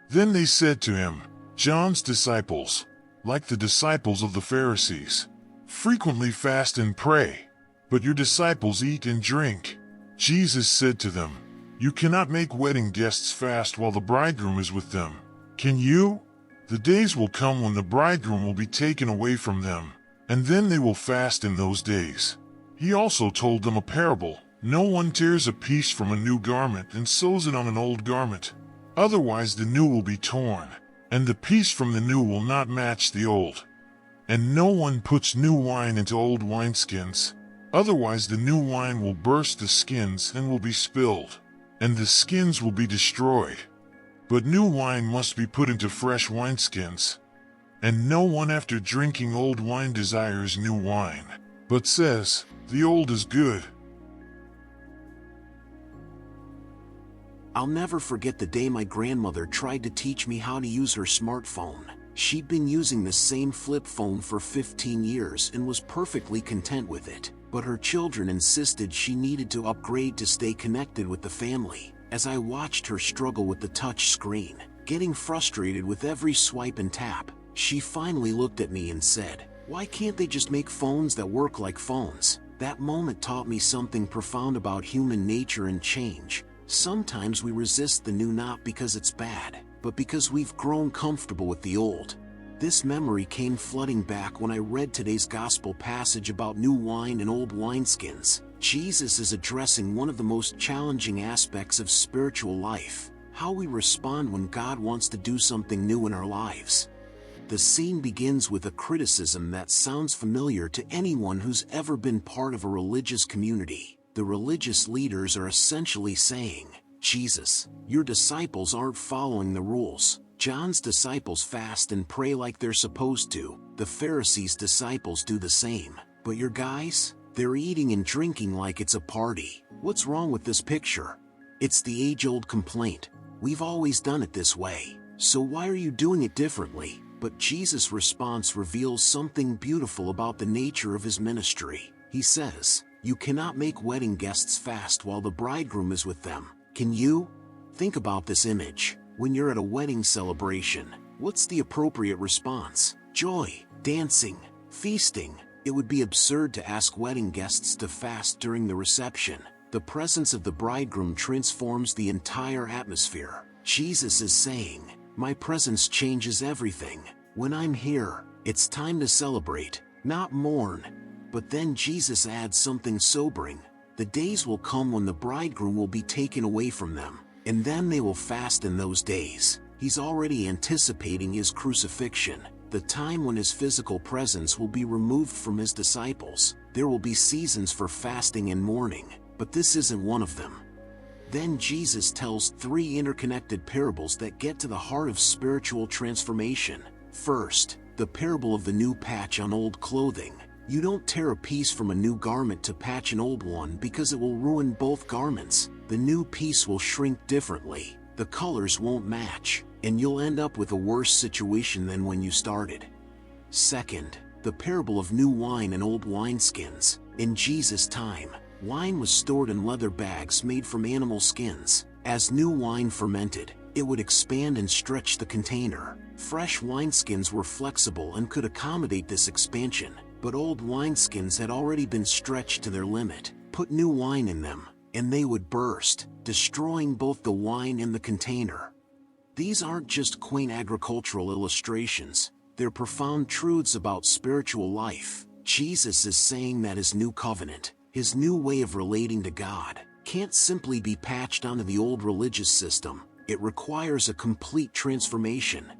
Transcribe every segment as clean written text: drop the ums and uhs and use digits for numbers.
Then they said to him, John's disciples, like the disciples of the Pharisees, frequently fast and pray, but your disciples eat and drink. Jesus said to them, You cannot make wedding guests fast while the bridegroom is with them. Can you? The days will come when the bridegroom will be taken away from them, and then they will fast in those days. He also told them a parable. No one tears a piece from a new garment and sews it on an old garment. Otherwise the new will be torn, and the piece from the new will not match the old. And no one puts new wine into old wineskins. Otherwise the new wine will burst the skins and will be spilled, and the skins will be destroyed. But new wine must be put into fresh wineskins. And no one after drinking old wine desires new wine, but says, The old is good. I'll never forget the day my grandmother tried to teach me how to use her smartphone. She'd been using the same flip phone for 15 years and was perfectly content with it, but her children insisted she needed to upgrade to stay connected with the family. As I watched her struggle with the touch screen, getting frustrated with every swipe and tap, she finally looked at me and said, Why can't they just make phones that work like phones? That moment taught me something profound about human nature and change. Sometimes we resist the new not because it's bad, but because we've grown comfortable with the old. This memory came flooding back when I read today's gospel passage about new wine and old wineskins. Jesus is addressing one of the most challenging aspects of spiritual life, how we respond when God wants to do something new in our lives. The scene begins with a criticism that sounds familiar to anyone who's ever been part of a religious community. The religious leaders are essentially saying, Jesus, your disciples aren't following the rules. John's disciples fast and pray like they're supposed to. The Pharisees' disciples do the same. But your guys? They're eating and drinking like it's a party. What's wrong with this picture? It's the age-old complaint. We've always done it this way. So why are you doing it differently? But Jesus' response reveals something beautiful about the nature of his ministry. He says, You cannot make wedding guests fast while the bridegroom is with them. Can you? Think about this image. When you're at a wedding celebration, what's the appropriate response? Joy, dancing, feasting. It would be absurd to ask wedding guests to fast during the reception. The presence of the bridegroom transforms the entire atmosphere. Jesus is saying, My presence changes everything. When I'm here, it's time to celebrate, not mourn. But then Jesus adds something sobering. The days will come when the bridegroom will be taken away from them, and then they will fast in those days. He's already anticipating his crucifixion, the time when his physical presence will be removed from his disciples. There will be seasons for fasting and mourning, but this isn't one of them. Then Jesus tells 3 interconnected parables that get to the heart of spiritual transformation. First, the parable of the new patch on old clothing. You don't tear a piece from a new garment to patch an old one because it will ruin both garments. The new piece will shrink differently, the colors won't match, and you'll end up with a worse situation than when you started. Second, the parable of new wine and old wineskins. In Jesus' time, wine was stored in leather bags made from animal skins. As new wine fermented, it would expand and stretch the container. Fresh wineskins were flexible and could accommodate this expansion, but old wineskins had already been stretched to their limit. Put new wine in them, and they would burst, destroying both the wine and the container. These aren't just quaint agricultural illustrations, they're profound truths about spiritual life. Jesus is saying that his new covenant, his new way of relating to God, can't simply be patched onto the old religious system. It requires a complete transformation.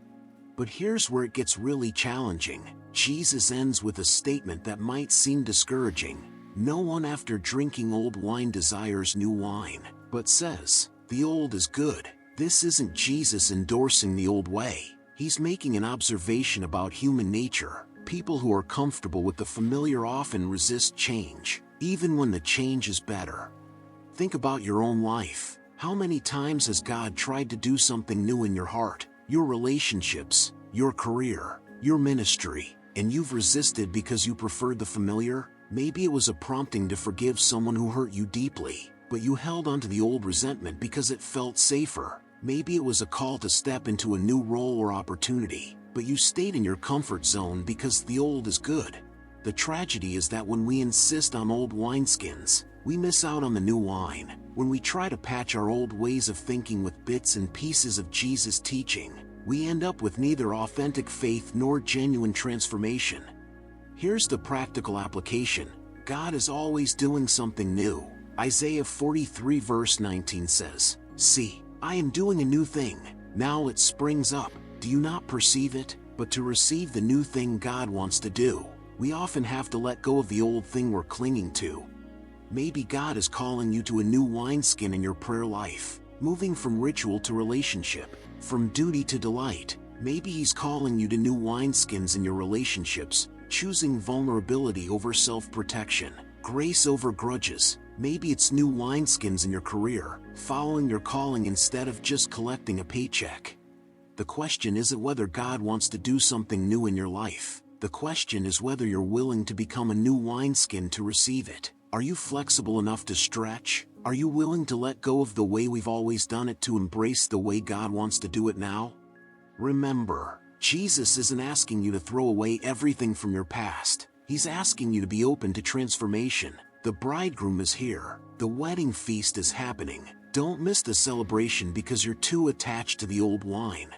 But here's where it gets really challenging. Jesus ends with a statement that might seem discouraging. No one after drinking old wine desires new wine, but says, the old is good. This isn't Jesus endorsing the old way. He's making an observation about human nature. People who are comfortable with the familiar often resist change, even when the change is better. Think about your own life. How many times has God tried to do something new in your heart, your relationships, your career, your ministry, and you've resisted because you preferred the familiar? Maybe it was a prompting to forgive someone who hurt you deeply, but you held onto the old resentment because it felt safer. Maybe it was a call to step into a new role or opportunity, but you stayed in your comfort zone because the old is good. The tragedy is that when we insist on old wineskins, we miss out on the new wine. When we try to patch our old ways of thinking with bits and pieces of Jesus' teaching, we end up with neither authentic faith nor genuine transformation. Here's the practical application. God is always doing something new. Isaiah 43 verse 19 says, "See, I am doing a new thing. Now it springs up. Do you not perceive it?" But to receive the new thing God wants to do, we often have to let go of the old thing we're clinging to. Maybe God is calling you to a new wineskin in your prayer life, moving from ritual to relationship, from duty to delight. Maybe He's calling you to new wineskins in your relationships, choosing vulnerability over self-protection, grace over grudges. Maybe it's new wineskins in your career, following your calling instead of just collecting a paycheck. The question isn't whether God wants to do something new in your life. The question is whether you're willing to become a new wineskin to receive it. Are you flexible enough to stretch? Are you willing to let go of the way we've always done it to embrace the way God wants to do it now? Remember, Jesus isn't asking you to throw away everything from your past. He's asking you to be open to transformation. The bridegroom is here. The wedding feast is happening. Don't miss the celebration because you're too attached to the old wine.